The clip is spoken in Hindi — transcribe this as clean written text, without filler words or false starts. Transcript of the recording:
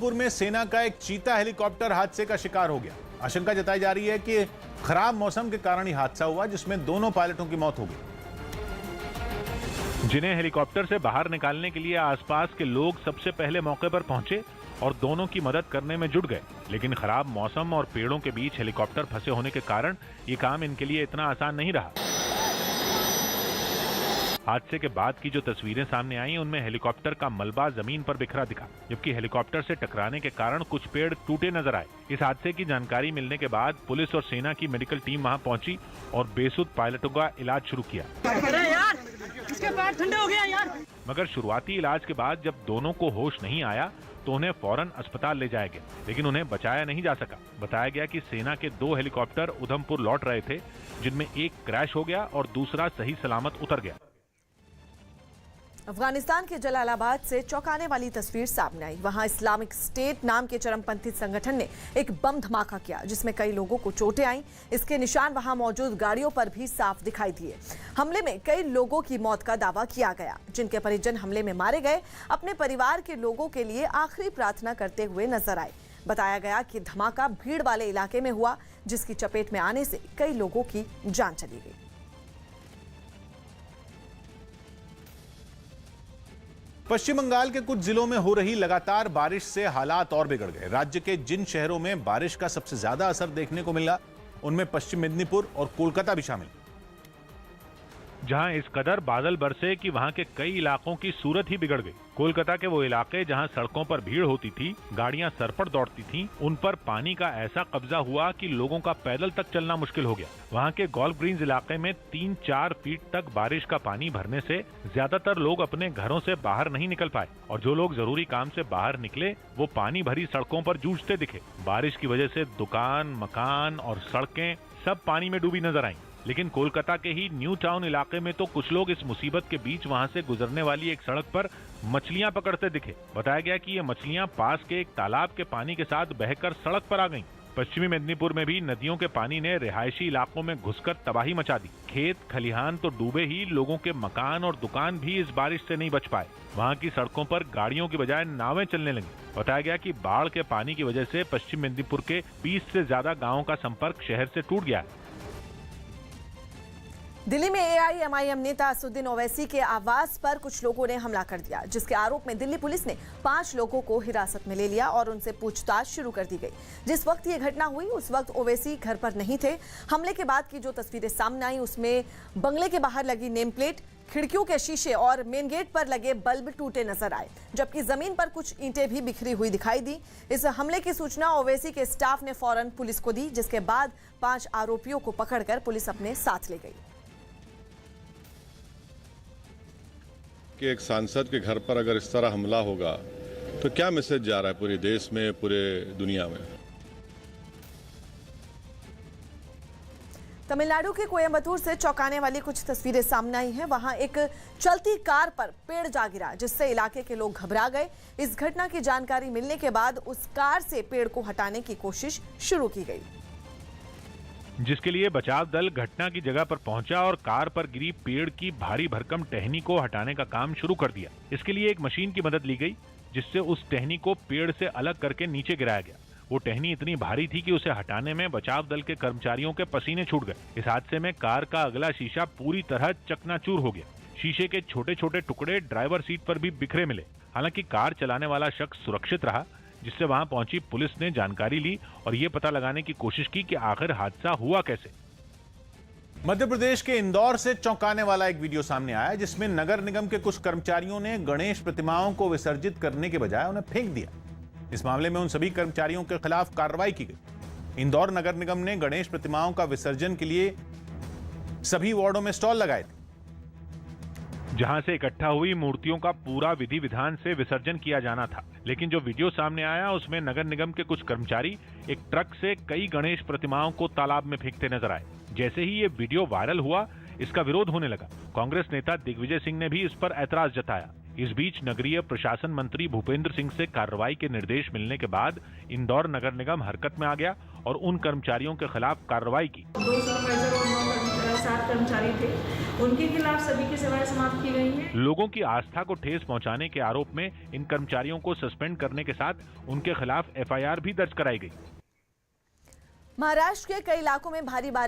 पुर में सेना का एक चीता हेलीकॉप्टर हादसे का शिकार हो गया। आशंका जताई जा रही है कि खराब मौसम के कारण ही हादसा हुआ, जिसमें दोनों पायलटों की मौत हो गई। जिन्हें हेलीकॉप्टर से बाहर निकालने के लिए आसपास के लोग सबसे पहले मौके पर पहुंचे और दोनों की मदद करने में जुट गए, लेकिन खराब मौसम और पेड़ों के बीच हेलीकॉप्टर फंसे होने के कारण ये काम इनके लिए इतना आसान नहीं रहा। हादसे के बाद की जो तस्वीरें सामने आई उनमें हेलीकॉप्टर का मलबा जमीन पर बिखरा दिखा, जबकि हेलीकॉप्टर से टकराने के कारण कुछ पेड़ टूटे नजर आए। इस हादसे की जानकारी मिलने के बाद पुलिस और सेना की मेडिकल टीम वहां पहुंची और बेसुध पायलटों का इलाज शुरू किया। अरे यार, इसके पैर ठंडे हो गए यार। मगर शुरुआती इलाज के बाद जब दोनों को होश नहीं आया तो उन्हें फौरन अस्पताल ले जाया गया, लेकिन उन्हें बचाया नहीं जा सका। बताया गया कि सेना के 2 हेलीकॉप्टर उधमपुर लौट रहे थे, जिनमें एक क्रैश हो गया और दूसरा सही सलामत उतर गया। अफगानिस्तान के जलालाबाद से चौंकाने वाली तस्वीर सामने आई। वहां इस्लामिक स्टेट नाम के चरमपंथी संगठन ने एक बम धमाका किया, जिसमें कई लोगों को चोटें आईं। इसके निशान वहां मौजूद गाड़ियों पर भी साफ दिखाई दिए। हमले में कई लोगों की मौत का दावा किया गया। जिनके परिजन हमले में मारे गए अपने परिवार के लोगों के लिए आखिरी प्रार्थना करते हुए नजर आए। बताया गया कि धमाका भीड़ वाले इलाके में हुआ, जिसकी चपेट में आने से कई लोगों की जान चली गई। पश्चिम बंगाल के कुछ जिलों में हो रही लगातार बारिश से हालात और बिगड़ गए। राज्य के जिन शहरों में बारिश का सबसे ज्यादा असर देखने को मिला, उनमें पश्चिम मेदिनीपुर और कोलकाता भी शामिल। जहां इस कदर बादल बरसे कि वहां के कई इलाकों की सूरत ही बिगड़ गई। कोलकाता के वो इलाके जहां सड़कों पर भीड़ होती थी, गाड़ियां सरपट दौड़ती थीं, उन पर पानी का ऐसा कब्जा हुआ कि लोगों का पैदल तक चलना मुश्किल हो गया। वहां के गोल्फ ग्रीन्स इलाके में 3-4 फीट तक बारिश का पानी भरने से ज्यादातर लोग अपने घरों से बाहर नहीं निकल पाए, और जो लोग जरूरी काम से बाहर निकले वो पानी भरी सड़कों पर जूझते दिखे। बारिश की वजह से दुकान, मकान और सड़कें सब पानी में डूबी नजर आईं। लेकिन कोलकाता के ही न्यू टाउन इलाके में तो कुछ लोग इस मुसीबत के बीच वहां से गुजरने वाली एक सड़क पर मछलियां पकड़ते दिखे। बताया गया कि ये मछलियां पास के एक तालाब के पानी के साथ बहकर सड़क पर आ गईं। पश्चिमी मेदिनीपुर में भी नदियों के पानी ने रिहायशी इलाकों में घुसकर तबाही मचा दी। खेत खलिहान तो डूबे ही, लोगों के मकान और दुकान भी इस बारिश से नहीं बच पाए। वहां की सड़कों पर गाड़ियों की बजाय नावें चलने लगी। बताया गया कि बाढ़ के पानी की वजह से पश्चिम मेदिनीपुर के 20 से ज्यादा गाँवों का संपर्क शहर से टूट गया है। दिल्ली में AIMIM नेता असदुद्दीन ओवैसी के आवास पर कुछ लोगों ने हमला कर दिया, जिसके आरोप में दिल्ली पुलिस ने 5 लोगों को हिरासत में ले लिया और उनसे पूछताछ शुरू कर दी गई। जिस वक्त ये घटना हुई उस वक्त ओवैसी घर पर नहीं थे। हमले के बाद की जो तस्वीरें सामने आई उसमें बंगले के बाहर लगी नेम प्लेट, खिड़कियों के शीशे और मेन गेट पर लगे बल्ब टूटे नजर आए, जबकि जमीन पर कुछ ईंटें भी बिखरी हुई दिखाई दी। इस हमले की सूचना ओवैसी के स्टाफ ने फौरन पुलिस को दी, जिसके बाद 5 आरोपियों को पकड़कर पुलिस अपने साथ ले गई। कि एक सांसद के घर पर अगर इस तरह हमला होगा तो क्या मैसेज जा रहा है पूरे देश में, पूरे दुनिया में। तमिलनाडु के कोयम्बटूर से चौंकाने वाली कुछ तस्वीरें सामने आई हैं। वहां एक चलती कार पर पेड़ जा गिरा, जिससे इलाके के लोग घबरा गए। इस घटना की जानकारी मिलने के बाद उस कार से पेड़ को हटाने की कोशिश शुरू की गई, जिसके लिए बचाव दल घटना की जगह पर पहुंचा और कार पर गिरी पेड़ की भारी भरकम टहनी को हटाने का काम शुरू कर दिया। इसके लिए एक मशीन की मदद ली गई, जिससे उस टहनी को पेड़ से अलग करके नीचे गिराया गया। वो टहनी इतनी भारी थी कि उसे हटाने में बचाव दल के कर्मचारियों के पसीने छूट गए। इस हादसे में कार का अगला शीशा पूरी तरह चकनाचूर हो गया। शीशे के छोटे छोटे टुकड़े ड्राइवर सीट पर भी बिखरे मिले। हालांकि कार चलाने वाला शख्स सुरक्षित रहा, जिससे वहां पहुंची पुलिस ने जानकारी ली और ये पता लगाने की कोशिश की कि आखिर हादसा हुआ कैसे। मध्य प्रदेश के इंदौर से चौंकाने वाला एक वीडियो सामने आया, जिसमें नगर निगम के कुछ कर्मचारियों ने गणेश प्रतिमाओं को विसर्जित करने के बजाय उन्हें फेंक दिया। इस मामले में उन सभी कर्मचारियों के खिलाफ कार्रवाई की गई। इंदौर नगर निगम ने गणेश प्रतिमाओं का विसर्जन के लिए सभी वार्डों में स्टॉल लगाए थे, जहां से इकट्ठा हुई मूर्तियों का पूरा विधि विधान से विसर्जन किया जाना था। लेकिन जो वीडियो सामने आया उसमें नगर निगम के कुछ कर्मचारी एक ट्रक से कई गणेश प्रतिमाओं को तालाब में फेंकते नजर आए। जैसे ही ये वीडियो वायरल हुआ, इसका विरोध होने लगा। कांग्रेस नेता दिग्विजय सिंह ने भी इस पर ऐतराज जताया। इस बीच नगरीय प्रशासन मंत्री भूपेंद्र सिंह से कार्रवाई के निर्देश मिलने के बाद इंदौर नगर निगम हरकत में आ गया और उन कर्मचारियों के खिलाफ कार्रवाई की। 7 कर्मचारी थे, उनके खिलाफ सभी की सेवाएं समाप्त की गई हैं। लोगों की आस्था को ठेस पहुंचाने के आरोप में इन कर्मचारियों को सस्पेंड करने के साथ उनके खिलाफ FIR भी दर्ज कराई गई। महाराष्ट्र के कई इलाकों में भारी बारिश